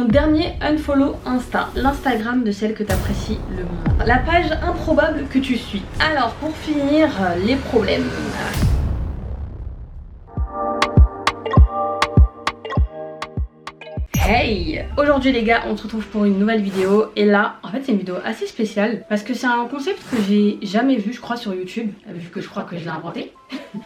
Ton dernier unfollow Insta, l'Instagram de celle que t'apprécies le moins. La page improbable que tu suis. Alors pour finir, les problèmes. Hey! Aujourd'hui les gars, on se retrouve pour une nouvelle vidéo et là, en fait c'est une vidéo assez spéciale parce que c'est un concept que j'ai jamais vu je crois sur YouTube, vu que je crois que je l'ai inventé.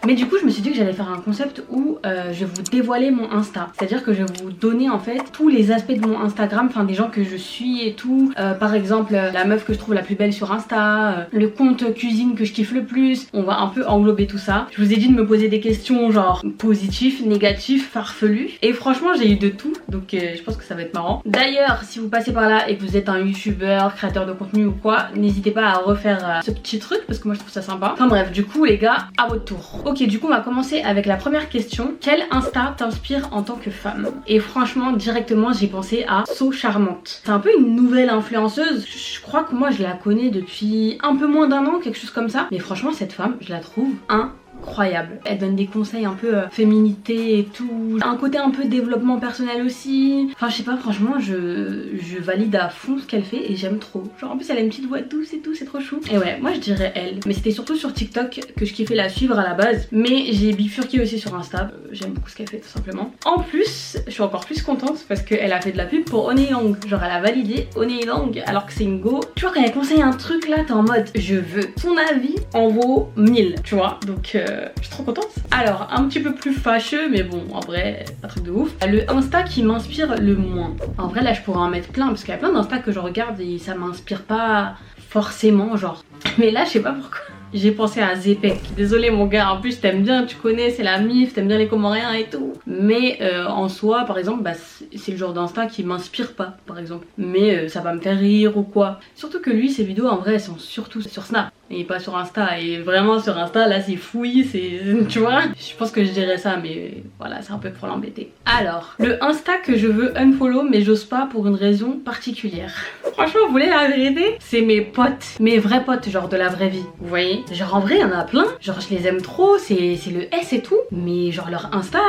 Mais du coup je me suis dit que j'allais faire un concept où je vais vous dévoiler mon Insta. C'est-à-dire que je vais vous donner en fait tous les aspects de mon Instagram, enfin des gens que je suis et tout. Par exemple la meuf que je trouve la plus belle sur Insta, le compte cuisine que je kiffe le plus. On va un peu englober tout ça. Je vous ai dit de me poser des questions genre positifs, négatifs, farfelus. Et franchement j'ai eu de tout, donc je pense que ça va être marrant. D'ailleurs si vous passez par là et que vous êtes un youtubeur, créateur de contenu ou quoi, n'hésitez pas à refaire ce petit truc parce que moi je trouve ça sympa. Enfin bref, du coup les gars, à votre tour. Ok, du coup on va commencer avec la première question. Quel Insta t'inspire en tant que femme? Et franchement directement j'ai pensé à So Charmante. C'est un peu une nouvelle influenceuse. Je crois que moi je la connais depuis un peu moins d'un an, quelque chose comme ça. Mais franchement cette femme, je la trouve incroyable. Elle donne des conseils un peu féminité et tout. Un côté un peu développement personnel aussi. Enfin je sais pas, franchement je valide à fond ce qu'elle fait et j'aime trop. Genre en plus elle a une petite voix douce et tout, c'est trop chou. Et ouais, moi je dirais elle. Mais c'était surtout sur TikTok que je kiffais la suivre à la base. Mais j'ai bifurqué aussi sur Insta. J'aime beaucoup ce qu'elle fait tout simplement. En plus, je suis encore plus contente parce qu'elle a fait de la pub pour Oneilang. Genre elle a validé Oneilang alors que c'est une go. Tu vois quand elle conseille un truc là, t'es en mode je veux. Son avis en vaut 1000, tu vois. Donc je suis trop contente. Alors un petit peu plus fâcheux mais bon en vrai pas truc de ouf. Le Insta qui m'inspire le moins. En vrai là je pourrais en mettre plein parce qu'il y a plein d'Insta que je regarde et ça m'inspire pas forcément genre. Mais là je sais pas pourquoi. J'ai pensé à Zepek. Désolée mon gars, en plus je t'aime bien, tu connais, c'est la mif, t'aimes bien les Comoriens et tout. Mais en soi, par exemple, bah, c'est le genre d'Insta qui m'inspire pas, par exemple. Mais ça va me faire rire ou quoi. Surtout que lui, ses vidéos en vrai, elles sont surtout sur Snap. Et pas sur Insta. Et vraiment sur Insta, là c'est fouillis, c'est... Tu vois? Je pense que je dirais ça, mais voilà, c'est un peu pour l'embêter. Alors, le Insta que je veux unfollow, mais j'ose pas pour une raison particulière. Franchement, vous voulez la vérité? C'est mes potes. Mes vrais potes, genre de la vraie vie. Vous voyez? Genre en vrai, il y en a plein. Genre je les aime trop, c'est le S et tout. Mais genre leur Insta...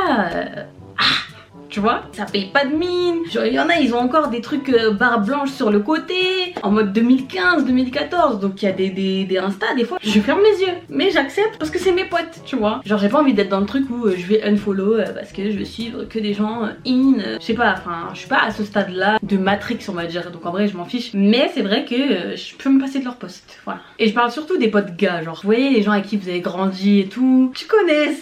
Tu vois, ça paye pas de mine. Genre il y en a, ils ont encore des trucs barre blanche sur le côté, en mode 2015, 2014. Donc il y a des Insta, des fois je ferme les yeux. Mais j'accepte parce que c'est mes potes, tu vois. Genre j'ai pas envie d'être dans le truc où je vais unfollow parce que je veux suivre que des gens je sais pas, enfin je suis pas à ce stade là de Matrix on va dire. Donc en vrai je m'en fiche. Mais c'est vrai que je peux me passer de leur poste, voilà. Et je parle surtout des potes gars, genre vous voyez les gens avec qui vous avez grandi et tout. Tu connais,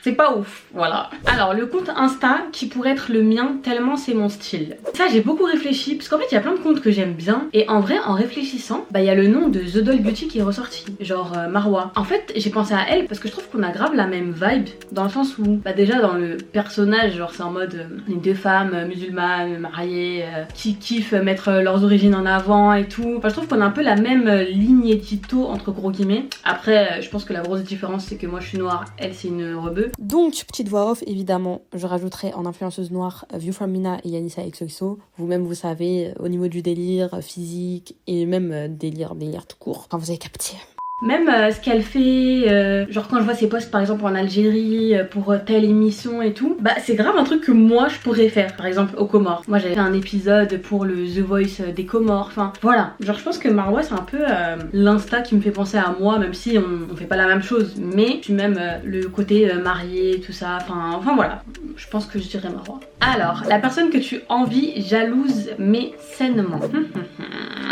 c'est pas ouf, voilà. Alors le compte Insta qui pourrait être le mien tellement c'est mon style. Ça j'ai beaucoup réfléchi parce qu'en fait il y a plein de comptes que j'aime bien et en vrai en réfléchissant bah il y a le nom de The Doll Beauty qui est ressorti, genre Marwa. En fait j'ai pensé à elle parce que je trouve qu'on a grave la même vibe dans le sens où bah déjà dans le personnage genre c'est en mode les deux femmes musulmanes mariées qui kiffent mettre leurs origines en avant et tout. Enfin je trouve qu'on a un peu la même ligne édito entre gros guillemets. Après je pense que la grosse différence c'est que moi je suis noire, elle c'est une rebeu. Donc petite voix off évidemment je rajouterai en influenceuse noire View from Mina et Yanissa XOXO. Vous-même vous savez au niveau du délire physique et même délire tout court. Enfin vous avez capté. Même ce qu'elle fait, genre quand je vois ses posts par exemple en Algérie pour telle émission et tout, bah c'est grave un truc que moi je pourrais faire. Par exemple aux Comores. Moi j'avais fait un épisode pour le The Voice des Comores, enfin voilà. Genre je pense que Marwa c'est un peu l'insta qui me fait penser à moi même si on fait pas la même chose. Mais puis même le côté marié, tout ça, enfin voilà. Je pense que je dirais Marwa. Alors, la personne que tu envies, jalouse mais sainement.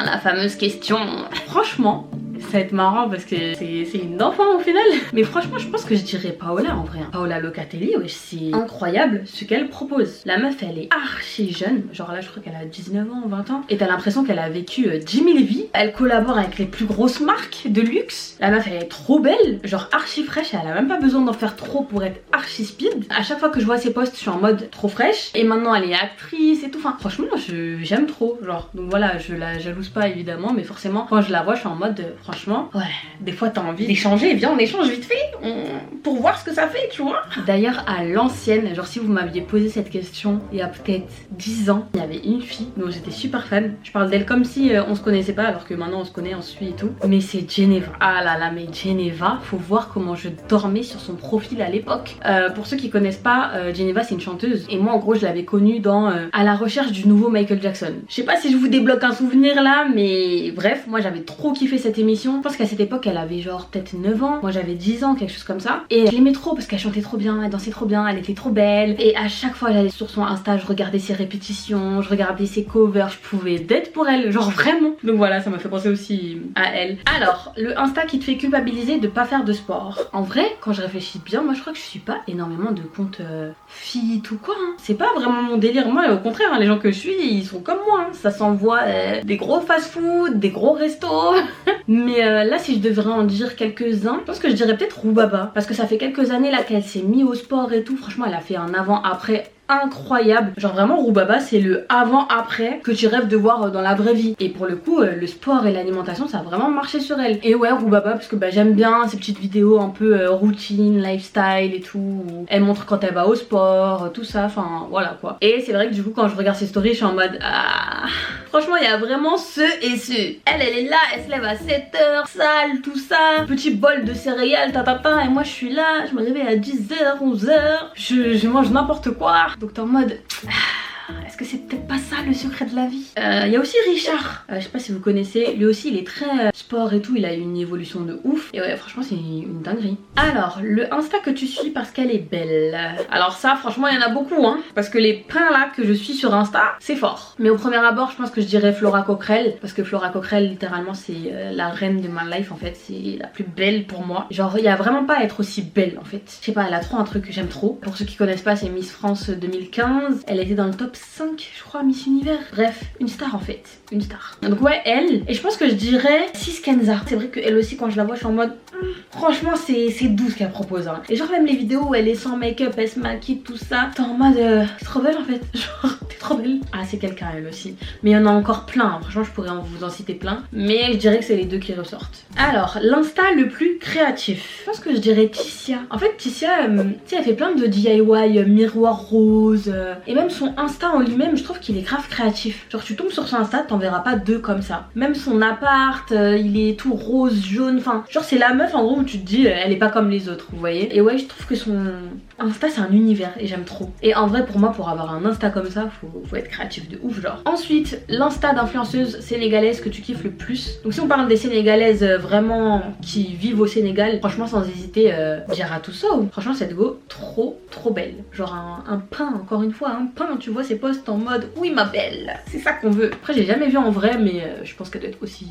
La fameuse question. Franchement, ça va être marrant parce que c'est une enfant au final. Mais franchement je pense que je dirais Paola en vrai. Paola Locatelli, ouais, c'est incroyable ce qu'elle propose. La meuf elle est archi jeune. Genre là je crois qu'elle a 19 ans, 20 ans. Et t'as l'impression qu'elle a vécu 10 000 vies. Elle collabore avec les plus grosses marques de luxe. La meuf elle est trop belle. Genre archi fraîche. Elle a même pas besoin d'en faire trop pour être archi speed. À chaque fois que je vois ses posts je suis en mode trop fraîche. Et maintenant elle est actrice et tout. Enfin franchement, franchement j'aime trop. Genre donc voilà, je la jalouse pas évidemment. Mais forcément quand je la vois je suis en mode franchement franchement, ouais, des fois t'as envie d'échanger, viens on échange vite fait pour voir ce que ça fait, tu vois. D'ailleurs à l'ancienne, genre si vous m'aviez posé cette question il y a peut-être 10 ans, il y avait une fille dont j'étais super fan. Je parle d'elle comme si on se connaissait pas, alors que maintenant on se connaît, on se suit et tout. Mais c'est Geneva. Ah là là, mais Geneva, faut voir comment je dormais sur son profil à l'époque. Pour ceux qui connaissent pas, Geneva c'est une chanteuse. Et moi en gros je l'avais connue dans À la recherche du nouveau Michael Jackson. Je sais pas si je vous débloque un souvenir là, mais bref, moi j'avais trop kiffé cette émission. Je pense qu'à cette époque elle avait genre peut-être 9 ans. Moi j'avais 10 ans, quelque chose comme ça. Et je l'aimais trop parce qu'elle chantait trop bien, elle dansait trop bien, elle était trop belle. Et à chaque fois j'allais sur son Insta, je regardais ses répétitions, je regardais ses covers, je pouvais d'être pour elle, genre vraiment. Donc voilà, ça m'a fait penser aussi à elle. Alors, le Insta qui te fait culpabiliser de pas faire de sport. En vrai, quand je réfléchis bien, moi je crois que je suis pas énormément de compte fit ou quoi. Hein. C'est pas vraiment mon délire. Moi au contraire, hein, les gens que je suis, ils sont comme moi. Hein. Ça s'envoie des gros fast-food, des gros restos. Mais là, si je devrais en dire quelques-uns, je pense que je dirais peut-être Roubaba. Parce que ça fait quelques années là qu'elle s'est mise au sport et tout. Franchement, elle a fait un avant-après incroyable. Genre vraiment Roubaba c'est le avant-après que tu rêves de voir dans la vraie vie. Et pour le coup le sport et l'alimentation ça a vraiment marché sur elle. Et ouais Roubaba parce que bah, j'aime bien ces petites vidéos un peu routine, lifestyle et tout. Où elle montre quand elle va au sport, tout ça, enfin voilà quoi. Et c'est vrai que du coup quand je regarde ses stories je suis en mode ah... Franchement il y a vraiment ce et ce. Elle est là, elle se lève à 7h, sale, tout ça. Petit bol de céréales, tatata. Et moi je suis là, je me réveille à 10h, 11h. Je mange n'importe quoi. Donc t'es en mode est-ce que c'est peut-être pas ça le secret de la vie? Il y a aussi Richard, je sais pas si vous connaissez, lui aussi il est très sport et tout, il a eu une évolution de ouf. Et ouais franchement c'est une dinguerie. Alors le Insta que tu suis parce qu'elle est belle. Alors ça franchement il y en a beaucoup hein. Parce que les pains là que je suis sur Insta, c'est fort. Mais au premier abord je pense que je dirais Flora Coquerel. Parce que Flora Coquerel littéralement c'est la reine de ma life en fait. C'est la plus belle pour moi. Genre il y a vraiment pas à être aussi belle en fait. Je sais pas, elle a trop un truc que j'aime trop. Pour ceux qui connaissent pas c'est Miss France 2015. Elle était dans le top 5 je crois Miss Univers. Bref, une star en fait, une star. Donc ouais elle, et je pense que je dirais Sis Kenza. C'est vrai qu'elle aussi quand je la vois je suis en mode franchement c'est doux ce qu'elle propose hein. Et genre même les vidéos où elle est sans make-up, elle se maquille tout ça, t'es en mode t'es trop belle en fait. Genre t'es trop belle. Ah c'est quelqu'un elle aussi. Mais il y en a encore plein hein. Franchement je pourrais vous en citer plein. Mais je dirais que c'est les deux qui ressortent. Alors l'Insta le plus créatif, je pense que je dirais Tissia. En fait Tissia tu sais elle fait plein de DIY, miroir rose et même son Insta en lui-même je trouve qu'il est grave créatif. Genre tu tombes sur son Insta t'en verras pas deux comme ça. Même son appart il est tout rose, jaune, enfin genre c'est la meuf en gros où tu te dis elle est pas comme les autres vous voyez. Et ouais je trouve que son Insta c'est un univers et j'aime trop. Et en vrai pour moi pour avoir un Insta comme ça faut être créatif de ouf genre. Ensuite l'Insta d'influenceuse sénégalaise que tu kiffes le plus. Donc si on parle des sénégalaises vraiment qui vivent au Sénégal, franchement sans hésiter Diarra Sow. Franchement cette go trop belle. Genre un pain, encore une fois un pain, tu vois ses posts en mode oui ma belle, c'est ça qu'on veut. Après j'ai jamais vu en vrai mais je pense qu'elle doit être aussi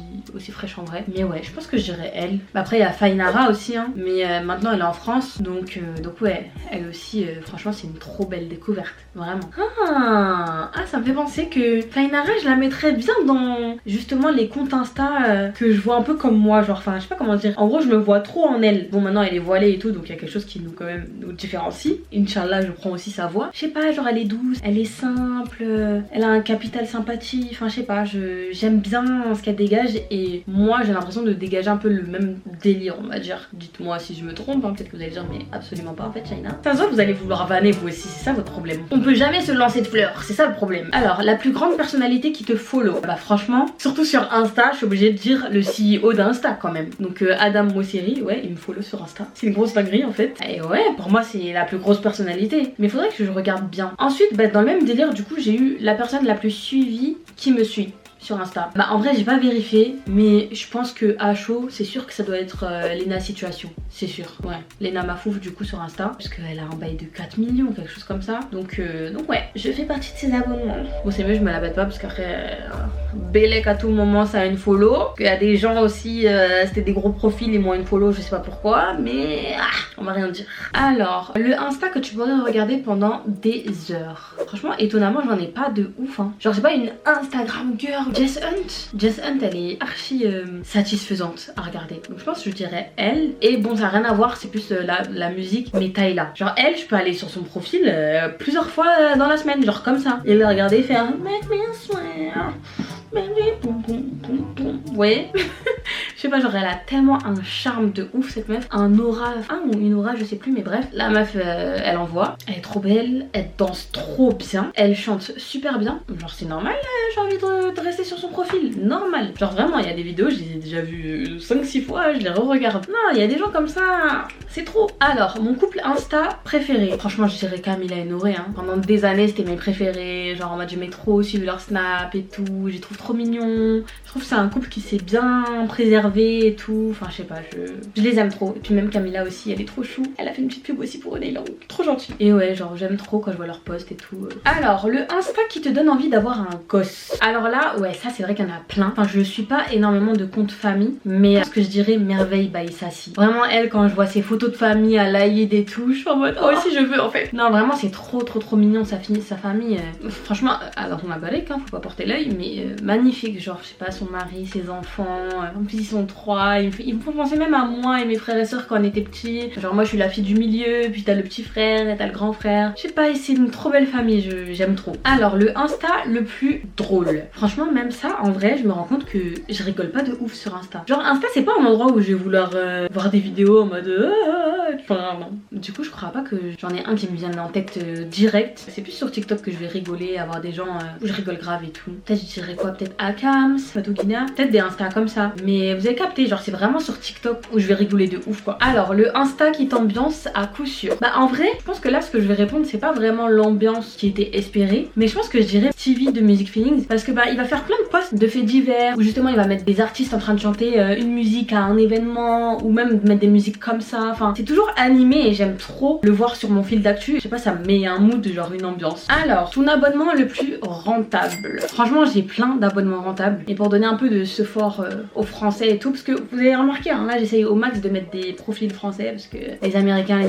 fraîche en vrai. Mais ouais je pense que je dirais elle. Après il y a Fainara aussi hein. Mais maintenant elle est en France donc ouais elle aussi franchement c'est une trop belle découverte vraiment. Ah ça me fait penser que Fainara je la mettrais bien dans justement les comptes Insta que je vois un peu comme moi, genre enfin je sais pas comment dire. En gros je me vois trop en elle. Bon maintenant elle est voilée et tout donc il y a quelque chose qui nous quand même nous différencie. Inch'Allah je prends aussi sa voix. Je sais pas genre elle est douce, elle est simple, elle a un capital sympathie, enfin je sais pas, j'aime bien ce qu'elle dégage et moi j'ai l'impression de dégager un peu le même délire on va dire. Dites-moi si je me trompe hein. Peut-être que vous allez dire mais absolument pas en fait China. Ça se voit que vous allez vouloir vanner vous aussi, c'est ça votre problème. On peut jamais se lancer de fleurs, c'est ça le problème. Alors la plus grande personnalité qui te follow, bah franchement surtout sur Insta je suis obligée de dire le CEO d'Insta quand même. Donc Adam Mosseri, ouais il me follow sur Insta. C'est une grosse dinguerie en fait. Et ouais pour moi c'est la plus grosse personnalité. Mais faudrait que je regarde bien. Ensuite bah, dans le même délire du coup j'ai eu la personne la plus suivie qui me suit sur Insta. Bah en vrai j'ai pas vérifié mais je pense que à chaud c'est sûr que ça doit être Lena Situation. C'est sûr. Ouais. Lena Mafouf du coup sur Insta. Parce qu'elle a un bail de 4 millions quelque chose comme ça. Donc ouais je fais partie de ses abonnements. Bon c'est mieux je me la bête pas parce qu'après Bélec à tout moment ça a une follow. Il y a des gens aussi c'était des gros profils et moi une follow je sais pas pourquoi. Mais on va rien dire. Alors le Insta que tu pourrais regarder pendant des heures. Franchement étonnamment j'en ai pas de ouf hein. Genre c'est pas une Instagram girl. Jess Hunt elle est archi satisfaisante à regarder. Donc je pense que je dirais elle. Et bon ça n'a rien à voir, c'est plus la musique mais Tyla. Genre elle je peux aller sur son profil plusieurs fois dans la semaine. Genre comme ça. Et le regarder et faire Make me swear. Baby, boum boum boum boum. Vous voyez? Je Je sais pas, genre elle a tellement un charme de ouf cette meuf, un aura, ou une aura je sais plus, mais bref. La meuf elle envoie, elle est trop belle, elle danse trop bien, elle chante super bien. Genre c'est normal, j'ai envie de rester sur son profil, normal. Genre vraiment il y a des vidéos, je les ai déjà vues 5-6 fois, je les re-regarde. Non, il y a des gens comme ça, c'est trop. Alors mon couple Insta préféré, franchement je dirais Camila et Noré hein. Pendant des années c'était mes préférés, genre en mode j'aimais trop suivre leur snap et tout, je les trouve trop mignons. Je trouve que c'est un couple qui s'est bien préservé et tout, enfin je sais pas, je les aime trop. Et puis même Camila aussi, elle est trop chou, elle a fait une petite pub aussi pour René Lang, trop gentille. Et ouais, genre j'aime trop quand je vois leurs posts et tout. Alors le Insta qui te donne envie d'avoir un gosse. Alors là, ouais, ça c'est vrai qu'il y en a plein. Enfin je suis pas énormément de comptes famille, mais ce que je dirais Merveille by Sassy. Vraiment elle, quand je vois ses photos de famille à l'Aïd et tout, je suis en mode oh si je veux en fait. Non vraiment c'est trop mignon sa famille. Franchement, alors on a balèque hein, faut pas porter l'œil, mais magnifique. Genre je sais pas, son mari, ses enfants, en plus ils sont 3, ils me font penser même à moi et mes frères et sœurs quand on était petits. Genre moi je suis la fille du milieu, puis t'as le petit frère et t'as le grand frère. Je sais pas, c'est une trop belle famille, j'aime trop. Alors le Insta le plus drôle. Franchement même ça en vrai je me rends compte que je rigole pas de ouf sur Insta. Genre Insta c'est pas un endroit où je vais vouloir voir des vidéos en mode enfin non. Du coup je crois pas que j'en ai un qui me vienne en tête direct. C'est plus sur TikTok que je vais rigoler, avoir des gens où je rigole grave et tout. Peut-être je dirais quoi, peut-être Akams, Fatogina, peut-être des Insta comme ça. Mais vous avez capté, genre c'est vraiment sur TikTok où je vais rigoler de ouf quoi. Alors le Insta qui t'ambiance à coup sûr. Bah en vrai je pense que là ce que je vais répondre c'est pas vraiment l'ambiance qui était espérée, mais je pense que je dirais TV de Music Feelings, parce que bah il va faire plein de posts de faits divers où justement il va mettre des artistes en train de chanter une musique à un événement, ou même mettre des musiques comme ça. Enfin c'est toujours animé et j'aime trop le voir sur mon fil d'actu. Je sais pas, ça me met un mood, genre une ambiance. Alors ton abonnement le plus rentable. Franchement j'ai plein d'abonnements rentables, et pour donner un peu de ce fort aux français et tout, parce que vous avez remarqué hein, là j'essaye au max de mettre des profils français parce que les américains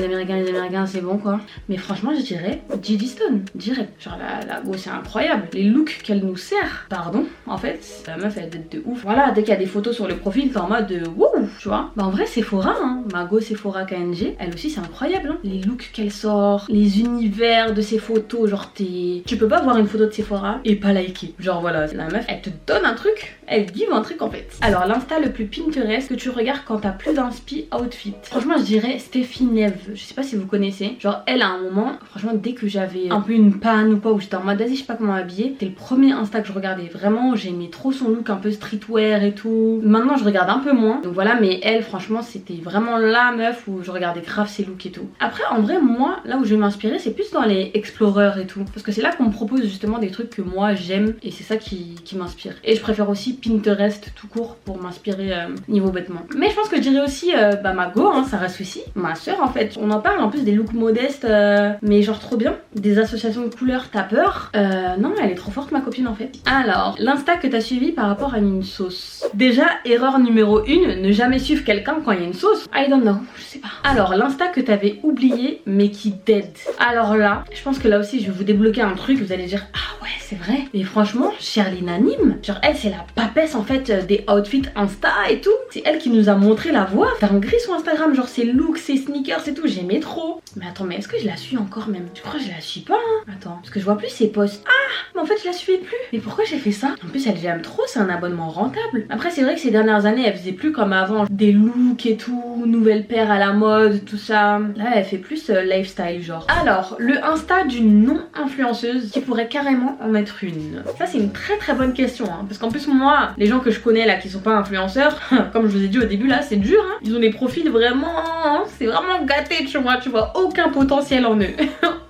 c'est bon quoi. Mais franchement je dirais Gigi Stone direct. Genre la go c'est incroyable, les looks qu'elle nous sert, pardon en fait, la meuf elle est de ouf. Voilà, dès qu'il y a des photos sur le profil t'es en mode wouh, tu vois. Bah en vrai Sephora hein, ma go Sephora KNG, elle aussi c'est incroyable hein. Les looks qu'elle sort, les univers de ses photos, genre tu peux pas voir une photo de Sephora et pas liker. Genre voilà, la meuf elle te donne un truc, elle give un truc en fait. Alors l'insta le plus Pinterest que tu regardes quand t'as plus d'inspi outfit. Franchement je dirais Steffi Neve, je sais pas si vous connaissez. Genre elle à un moment, franchement dès que j'avais un peu une panne ou quoi, où j'étais en mode vas-y je sais pas comment m'habiller, c'était le premier insta que je regardais. Vraiment j'aimais trop son look un peu streetwear et tout. Maintenant je regarde un peu moins, donc voilà, mais elle franchement c'était vraiment la meuf où je regardais grave ses looks et tout. Après en vrai moi là où je vais m'inspirer c'est plus dans les explorers et tout, parce que c'est là qu'on me propose justement des trucs que moi j'aime, et c'est ça qui m'inspire. Et je préfère aussi Pinterest tout court pour m'inspirer niveau vêtements. Mais je pense que je dirais aussi bah ma go hein, Sarah Souci, ma soeur en fait. On en parle en plus des looks modestes mais genre trop bien, des associations de couleurs t'as peur. Non elle est trop forte ma copine en fait. Alors l'insta que t'as suivi par rapport à une sauce. Déjà erreur numéro 1, ne jamais suivre quelqu'un quand il y a une sauce. I don't know, je sais pas. Alors l'insta que t'avais oublié mais qui dead. Alors là je pense que là aussi je vais vous débloquer un truc, vous allez dire ah ouais c'est vrai. Mais franchement Sherline Anime, genre elle c'est la papesse en fait des outfits Insta et tout. C'est elle qui nous a montré la voie. Faire un gris sur Instagram, genre ses looks, ses sneakers et tout, j'aimais trop. Mais attends, mais est-ce que je la suis encore même? Je crois que je la suis pas hein. Attends, parce que je vois plus ses posts. Ah mais en fait je la suivais plus. Mais pourquoi j'ai fait ça? En plus elle j'aime trop, c'est un abonnement rentable. Après c'est vrai que ces dernières années elle faisait plus comme avant, des looks et tout, nouvelles paires à la mode, tout ça. Là elle fait plus lifestyle genre. Alors le Insta d'une non-influenceuse qui pourrait carrément en être une. Ça c'est une très bonne question hein, parce qu'en plus moi, les gens que je connais là qui sont pas influenceurs, comme je vous ai dit au début là c'est dur hein. Ils ont des profils vraiment, c'est vraiment gâté tu vois aucun potentiel en eux.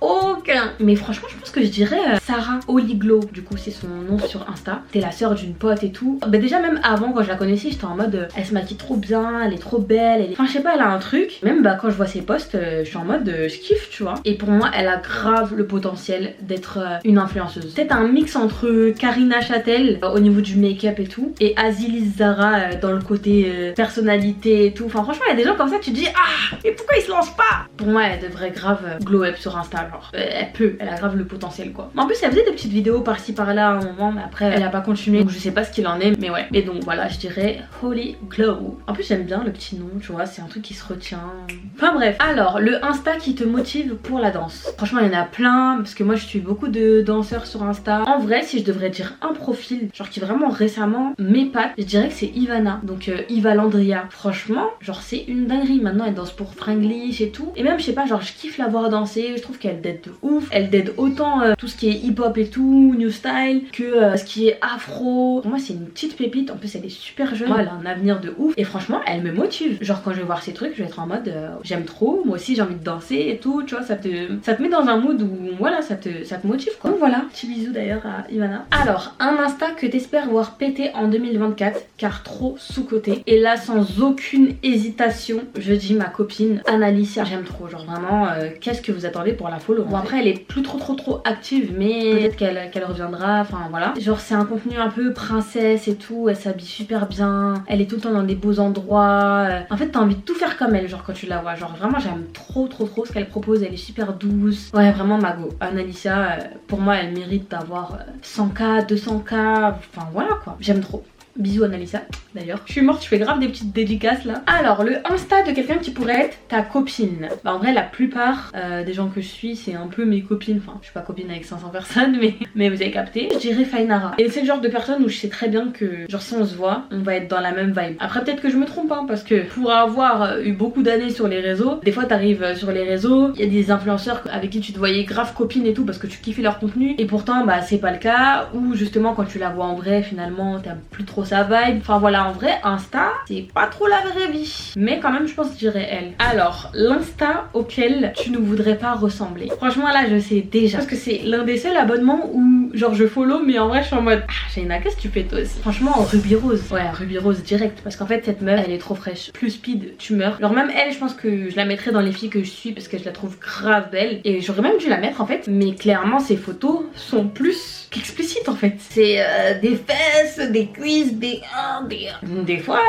Aucun. Mais franchement je pense que je dirais Sarah Oliglo, du coup c'est son nom sur Insta. T'es la sœur d'une pote et tout. Bah déjà même avant quand je la connaissais j'étais en mode elle se maquille trop bien, elle est trop belle, elle est... Enfin je sais pas, elle a un truc. Même bah quand je vois ses posts je suis en mode je kiffe tu vois. Et pour moi elle a grave le potentiel d'être une influenceuse. Peut-être un mix entre Karina Châtel au niveau du make-up et tout, et Azilis Zara dans le côté personnalité et tout. Enfin franchement il y a des gens comme ça tu te dis ah mais pourquoi ils se lancent pas? Pour moi elle devrait grave glow up sur Insta genre. elle a grave le potentiel quoi. En plus elle faisait des petites vidéos par-ci par-là à un moment, mais après elle a pas continué, donc je sais pas ce qu'il en est, mais ouais. Et donc voilà, je dirais Holy Glow. En plus j'aime bien le petit nom, tu vois, c'est un truc qui se retient. Enfin bref. Alors le Insta qui te motive pour la danse. Franchement il y en a plein, parce que moi je suis beaucoup de danseurs sur Insta. En vrai si je devrais dire un profil, genre qui vraiment récemment m'épate, je dirais que c'est Ivana, donc Ivalandria. Franchement genre c'est une dinguerie, maintenant elle danse pour Franglish et tout. Et même je sais pas, genre je kiffe la voir danser, je trouve qu'elle dead de ouf. Elle dead autant tout ce qui est hip hop et tout, new style, que ce qui est afro. Pour moi c'est une petite pépite, en plus elle est super jeune, elle a un avenir de ouf et franchement elle me motive. Genre quand je vais voir ces trucs je vais être en mode j'aime trop, moi aussi j'ai envie de danser et tout, tu vois, ça te met dans un mood où voilà ça te motive quoi. Donc voilà, petit bisou d'ailleurs à Ivana. Alors un Insta que t'espères voir péter en 2024 car trop sous-coté, et là sans aucune hésitation je dis ma copine Annalicia. J'aime trop, genre vraiment qu'est-ce que vous attendez pour la follow. Bon après elle est plus trop active, mais peut-être qu'elle reviendra, enfin voilà. Genre c'est un contenu un peu princesse et tout, elle s'habille super bien, elle est tout le temps dans des beaux endroits, en fait t'as envie de tout faire comme elle, genre quand tu la vois. Genre vraiment j'aime trop ce qu'elle propose, elle est super douce. Ouais vraiment Mago, Annalicia pour moi elle mérite d'avoir 100K, 200K, enfin voilà quoi, j'aime trop. Bisous Annalisa d'ailleurs. Je suis morte, je fais grave des petites dédicaces là. Alors le Insta de quelqu'un qui pourrait être ta copine. Bah en vrai la plupart des gens que je suis c'est un peu mes copines. Enfin je suis pas copine avec 500 personnes mais vous avez capté. Je dirais Fainara. Et c'est le genre de personne où je sais très bien que genre si on se voit on va être dans la même vibe. Après peut-être que je me trompe hein, parce que pour avoir eu beaucoup d'années sur les réseaux, des fois t'arrives sur les réseaux, il y a des influenceurs avec qui tu te voyais grave copine et tout parce que tu kiffais leur contenu, et pourtant bah c'est pas le cas, ou justement quand tu la vois en vrai finalement t'as plus trop sa vibe. Enfin voilà, en vrai Insta c'est pas trop la vraie vie, mais quand même je pense que je dirais elle. Alors l'Insta auquel tu ne voudrais pas ressembler. Franchement là je sais déjà, parce que c'est l'un des seuls abonnements où genre je follow mais en vrai je suis en mode ah Shaina qu'est-ce que tu fais toi aussi. Franchement Ruby Rose, ouais Ruby Rose direct, parce qu'en fait cette meuf elle est trop fraîche, plus speed tu meurs. Genre même elle je pense que je la mettrais dans les filles que je suis parce que je la trouve grave belle, et j'aurais même dû la mettre en fait, mais clairement ses photos sont plus qu'explicites en fait. C'est des fesses, des cuisses, des fois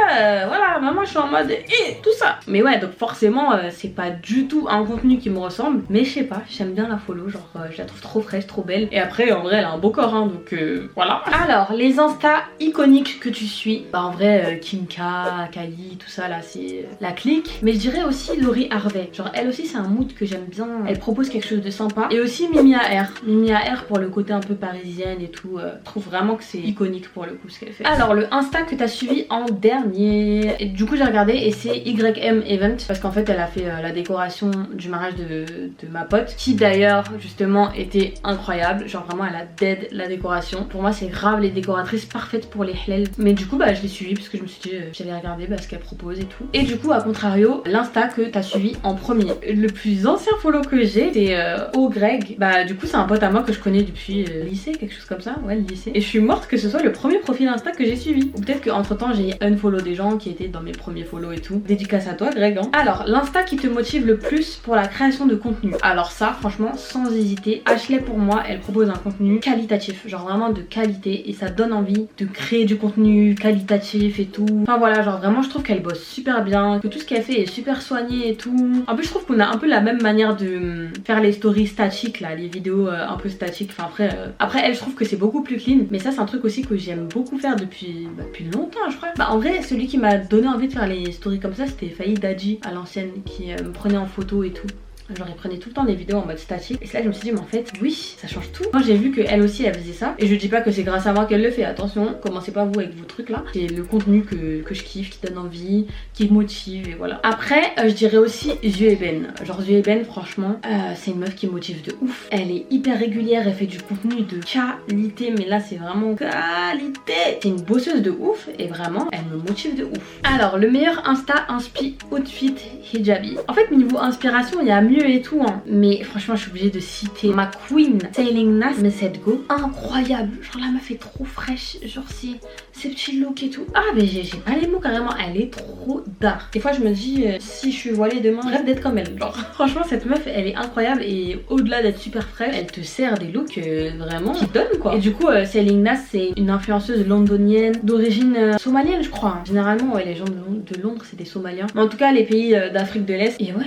voilà maman je suis en mode tout ça. Mais ouais donc forcément c'est pas du tout un contenu qui me ressemble, mais je sais pas, j'aime bien la follow, genre je la trouve trop fraîche, trop belle, et après en vrai elle a un beau corps hein, donc voilà. Alors les Insta iconiques que tu suis, bah en vrai Kim K, Kylie, tout ça là c'est la clique, mais je dirais aussi Laurie Harvey. Genre elle aussi c'est un mood que j'aime bien, elle propose quelque chose de sympa, et aussi Mimi AR. Mimi AR pour le côté un peu parisienne et tout, je trouve vraiment que c'est iconique pour le coup ce qu'elle fait. Alors le Insta que t'as suivi en dernier, et du coup j'ai regardé et c'est YM Event, parce qu'en fait elle a fait la décoration du mariage de ma pote, qui d'ailleurs justement était incroyable. Genre vraiment elle a dead la décoration. Pour moi c'est grave les décoratrices parfaites pour les halal, mais du coup bah je l'ai suivi parce que je me suis dit j'allais regarder ce qu'elle propose et tout. Et du coup à contrario l'Insta que t'as suivi en premier, le plus ancien follow que j'ai c'est O Greg. Bah du coup c'est un pote à moi que je connais depuis lycée, quelque chose comme ça, ouais le lycée, et je suis morte que ce soit le premier profil Insta que j'ai suivi. Ou peut-être qu'entre temps j'ai unfollow des gens qui étaient dans mes premiers follow et tout. Dédicace à toi Greg hein. Alors l'Insta qui te motive le plus pour la création de contenu. Alors ça franchement sans hésiter, Ashley pour moi elle propose un contenu qualitatif, genre vraiment de qualité, et ça donne envie de créer du contenu qualitatif et tout. Enfin voilà, genre vraiment je trouve qu'elle bosse super bien, que tout ce qu'elle fait est super soigné et tout. En plus je trouve qu'on a un peu la même manière de faire les stories statiques là, les vidéos un peu statiques. Enfin après elle je trouve que c'est beaucoup plus clean, mais ça c'est un truc aussi que j'aime beaucoup faire depuis longtemps je crois. Bah en vrai celui qui m'a donné envie de faire les stories comme ça c'était Faïd Daji à l'ancienne, qui me prenait en photo et tout. Genre il prenait tout le temps des vidéos en mode statique, et c'est là que je me suis dit mais en fait oui ça change tout. Moi j'ai vu qu'elle aussi elle faisait ça, et je dis pas que c'est grâce à moi qu'elle le fait, attention, commencez pas vous avec vos trucs là. C'est le contenu que je kiffe, qui donne envie, qui motive, et voilà. Après je dirais aussi Zue Eben. Genre Zue Eben franchement c'est une meuf qui motive de ouf, elle est hyper régulière, elle fait du contenu de qualité, mais là c'est vraiment qualité. C'est une bosseuse de ouf et vraiment elle me motive de ouf. Alors le meilleur Insta inspi outfit hijabi. En fait niveau inspiration il y a mieux et tout hein, mais franchement je suis obligée de citer ma queen Sailing Nas Messed Go, incroyable. Genre la meuf est trop fraîche, genre ces petits looks et tout. Ah mais j'ai pas les mots carrément, elle est trop dark. Des fois je me dis si je suis voilée demain je rêve d'être comme elle. Genre franchement cette meuf elle est incroyable, et au-delà d'être super fraîche elle te sert des looks vraiment qui donnent quoi. Et du coup Sailing Nas c'est une influenceuse londonienne d'origine somalienne je crois hein. Généralement ouais les gens de Londres c'est des Somaliens, mais en tout cas les pays d'Afrique de l'Est, et ouais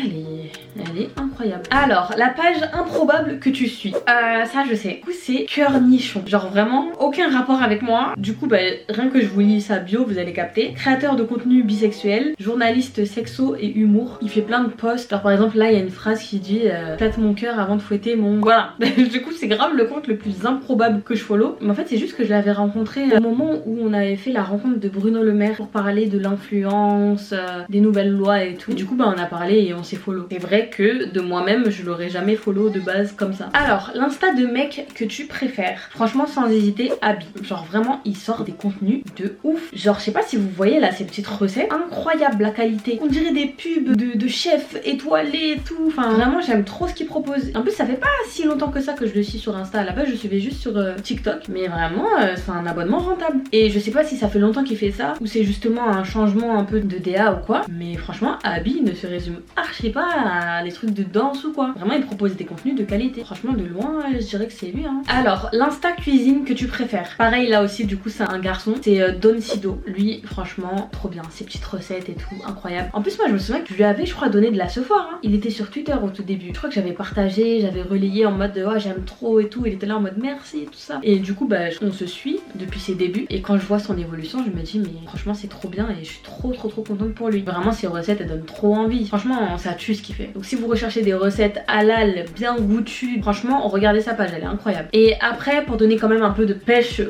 elle est incroyable. Alors, la page improbable que tu suis. Ça je sais. Du coup c'est Cœur Nichon. Genre vraiment aucun rapport avec moi. Du coup rien que je vous lis sa bio vous allez capter. Créateur de contenu bisexuel, journaliste sexo et humour. Il fait plein de posts. Alors par exemple là il y a une phrase qui dit flatte mon cœur avant de fouetter mon... Voilà. Du coup c'est grave le compte le plus improbable que je follow. Mais en fait c'est juste que je l'avais rencontré au moment où on avait fait la rencontre de Bruno Le Maire pour parler de l'influence, des nouvelles lois et tout. Du coup on a parlé et on s'est follow. C'est vrai que de moi-même je l'aurais jamais follow de base comme ça. Alors l'insta de mec que tu préfères. Franchement sans hésiter Abby. Genre vraiment il sort des contenus de ouf. Genre je sais pas si vous voyez là ces petites recettes. Incroyable la qualité. On dirait des pubs de chefs étoilés et tout. Enfin vraiment j'aime trop ce qu'il propose. En plus ça fait pas si longtemps que ça que je le suis sur Insta. À la base je suivais juste sur TikTok. Mais vraiment c'est un abonnement rentable. Et je sais pas si ça fait longtemps qu'il fait ça ou c'est justement un changement un peu de DA ou quoi. Mais franchement Abby ne se résume archi pas à les trucs de danse ou quoi. Vraiment il propose des contenus de qualité. Franchement de loin je dirais que c'est lui hein. Alors l'insta cuisine que tu préfères. Pareil là aussi du coup c'est un garçon. C'est Don Sido. Lui franchement trop bien. Ses petites recettes et tout incroyable. En plus moi je me souviens que je lui avais je crois donné de la Sephora hein. Il était sur Twitter au tout début. Je crois que j'avais partagé, j'avais relayé en mode oh j'aime trop et tout. Il était là en mode merci tout ça. Et du coup on se suit depuis ses débuts. Et quand je vois son évolution je me dis mais franchement c'est trop bien et je suis trop contente pour lui. Vraiment ses recettes elles donnent trop envie. Franchement ça tue ce qu'il fait. Donc si vous recherchez des recettes halal bien goûtues, franchement regardez sa page elle est incroyable. Et après pour donner quand même un peu de pêche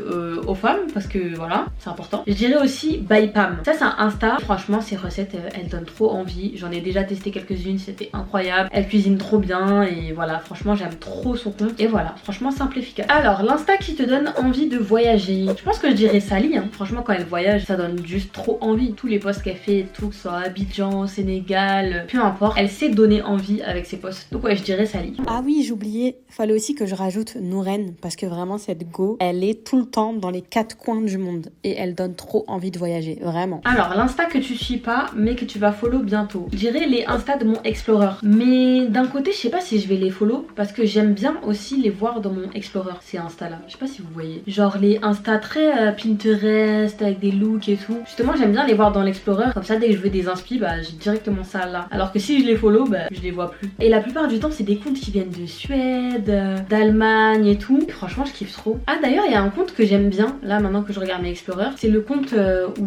aux femmes parce que voilà c'est important, je dirais aussi By Pam. Ça c'est un Insta. Franchement ces recettes elles donnent trop envie. J'en ai déjà testé quelques-unes, c'était incroyable. Elle cuisine trop bien et voilà franchement j'aime trop son compte. Et voilà franchement simple et efficace. Alors l'Insta qui te donne envie de voyager. Je pense que je dirais Sally hein. Franchement quand elle voyage ça donne juste trop envie. Tous les posts qu'elle fait et tout, que ce soit Abidjan, Sénégal, peu importe, elle sait donner envie avec ses posts. Donc ouais je dirais Sally. Ah oui j'oubliais, fallait aussi que je rajoute Nouren parce que vraiment cette go elle est tout le temps dans les 4 coins du monde et elle donne trop envie de voyager, vraiment. Alors l'insta que tu suis pas mais que tu vas follow bientôt. Je dirais les Insta de mon Explorer. Mais d'un côté je sais pas si je vais les follow parce que j'aime bien aussi les voir dans mon Explorer ces Insta là. Je sais pas si vous voyez. Genre les Insta très Pinterest avec des looks et tout. Justement j'aime bien les voir dans l'Explorer. Comme ça dès que je veux des inspi j'ai directement ça là. Alors que si je les follow je les vois plus. Et la plupart du temps c'est des comptes qui viennent de Suède, d'Allemagne et tout. Et franchement je kiffe trop. Ah d'ailleurs il y a un compte que j'aime bien là maintenant que je regarde mes Explorers. C'est le compte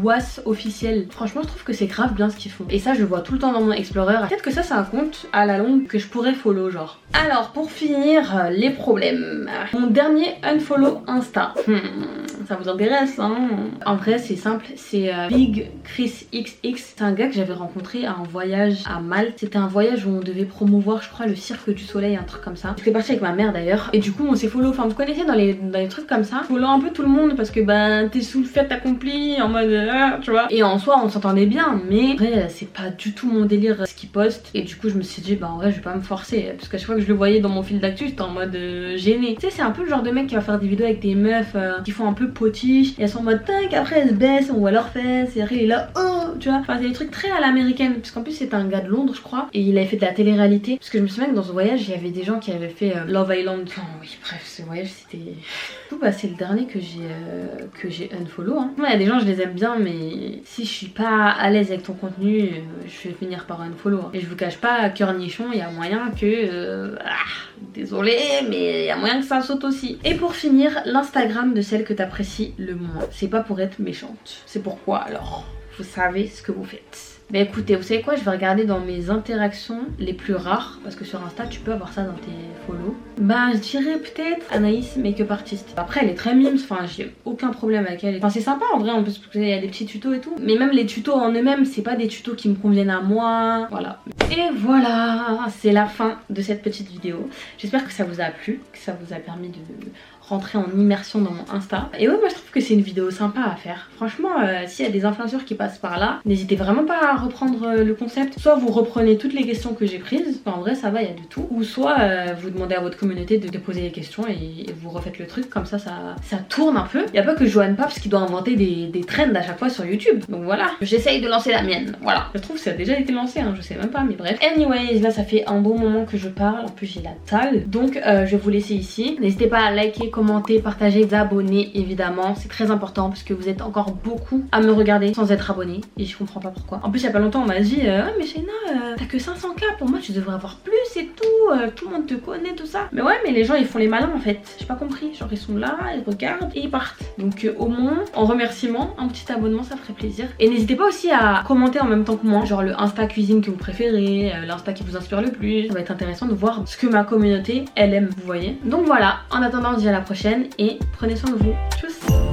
Was officiel. Franchement je trouve que c'est grave bien ce qu'ils font. Et ça je le vois tout le temps dans mon Explorer. Peut-être que ça c'est un compte à la longue que je pourrais follow genre. Alors pour finir les problèmes. Mon dernier unfollow Insta. Ça vous intéresse hein? En vrai c'est simple. C'est Big Chris XX. C'est un gars que j'avais rencontré à un voyage à Malte. C'était un voyage où on devait promouvoir je crois le Cirque du Soleil, un truc comme ça. J'étais partie avec ma mère d'ailleurs. Et du coup on s'est follow. Enfin vous connaissez dans les trucs comme ça. Follow un peu tout le monde parce que t'es sous le fait accompli en mode tu vois. Et en soi on s'entendait bien mais après c'est pas du tout mon délire ce qu'il poste. Et du coup je me suis dit en vrai je vais pas me forcer. Parce qu'à chaque fois que je le voyais dans mon fil d'actu j'étais en mode gêné. Tu sais c'est un peu le genre de mec qui va faire des vidéos avec des meufs qui font un peu potiche. Et elles sont en mode tac après elles se baissent, on voit leurs fesses. Et après il est là oh tu vois. Enfin c'est des trucs très à l'américaine. Parce qu'en plus c'était un gars de Londres je crois. Et il avait fait de la télé-réalité. Parce que je me souviens que dans ce voyage il y avait des gens qui avaient fait Love Island. Enfin oui bref ce voyage c'était... Tout c'est le dernier que j'ai unfollow hein. Moi il y a des gens je les aime bien mais si je suis pas à l'aise avec ton contenu je vais finir par unfollow hein. Et je vous cache pas Cœur Nichon il y a moyen que désolé mais il y a moyen que ça saute aussi. Et pour finir l'Instagram de celle que t'apprécies le moins. C'est pas pour être méchante, c'est pourquoi alors vous savez ce que vous faites. Bah écoutez, vous savez quoi, je vais regarder dans mes interactions les plus rares parce que sur Insta tu peux avoir ça dans tes follow. Je dirais peut-être Anaïs Makeup Artist. Après elle est très mimes, enfin j'ai aucun problème avec elle. Enfin c'est sympa en vrai en plus parce qu'il y a des petits tutos et tout. Mais même les tutos en eux-mêmes c'est pas des tutos qui me conviennent à moi. Voilà. Et voilà, c'est la fin de cette petite vidéo. J'espère que ça vous a plu, que ça vous a permis de rentrer en immersion dans mon Insta. Et ouais moi je trouve que c'est une vidéo sympa à faire. Franchement s'il y a des influenceurs qui passent par là, n'hésitez vraiment pas à reprendre le concept. Soit vous reprenez toutes les questions que j'ai prises, enfin, en vrai ça va il y a de tout. Ou soit vous demandez à votre communauté de poser les questions et vous refaites le truc comme ça tourne un peu. Il n'y a pas que Johan Paps qui doit inventer des trends à chaque fois sur YouTube. Donc voilà, j'essaye de lancer la mienne. Voilà. Je trouve que ça a déjà été lancé hein, je sais même pas mais bref. Anyways là ça fait un bon moment que je parle. En plus j'ai la table. Donc je vais vous laisser ici. N'hésitez pas à liker, commenter commenter, partager, vous abonner évidemment. C'est très important parce que vous êtes encore beaucoup à me regarder sans être abonné et je comprends pas pourquoi. En plus il y a pas longtemps on m'a dit mais Shayna t'as que 500K, pour moi tu devrais avoir plus et tout le monde te connaît tout ça. Mais ouais mais les gens ils font les malins en fait. J'ai pas compris, genre ils sont là, ils regardent et ils partent. Donc au moins en remerciement un petit abonnement ça ferait plaisir. Et n'hésitez pas aussi à commenter en même temps que moi, genre le Insta cuisine que vous préférez, l'Insta qui vous inspire le plus. Ça va être intéressant de voir ce que ma communauté elle aime, vous voyez. Donc voilà, en attendant on se dit à la prochaine et prenez soin de vous. Tchuss.